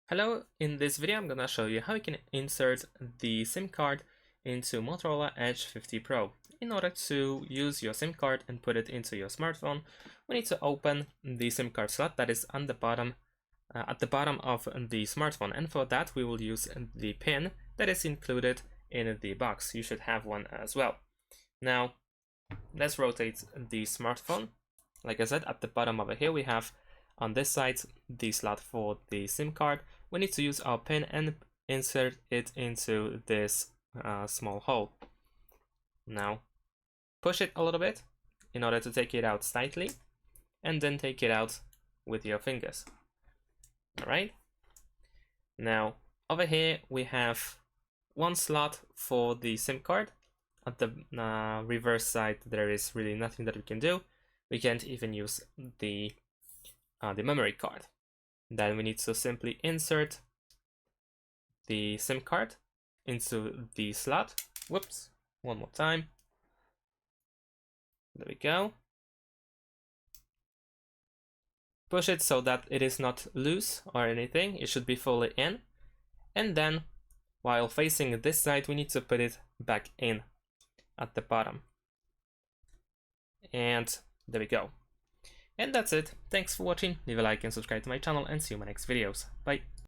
Hello, in this video I'm gonna show you how you can insert the SIM card into Motorola Edge 50 Pro. In order to use your SIM card and put it into your smartphone, we need to open the SIM card slot that is on the bottom, at the bottom of the smartphone, and for that we will use the pin that is included in the box. You should have one as well. Now, let's rotate the smartphone. Like I said, at the bottom over here we have on this side the slot for the SIM card. We need to use our pin and insert it into this small hole. Now push it a little bit in order to take it out slightly, and then take it out with your fingers. Alright, now over here we have one slot for the SIM card. At the reverse side there is really nothing that we can do. We can't even use the memory card. Then we need to simply insert the SIM card into the slot. Whoops, one more time. There we go. Push it so that it is not loose or anything. It should be fully in. And then, while facing this side, we need to put it back in at the bottom. And there we go. And that's it. Thanks for watching. Leave a like and subscribe to my channel, and see you in my next videos. Bye.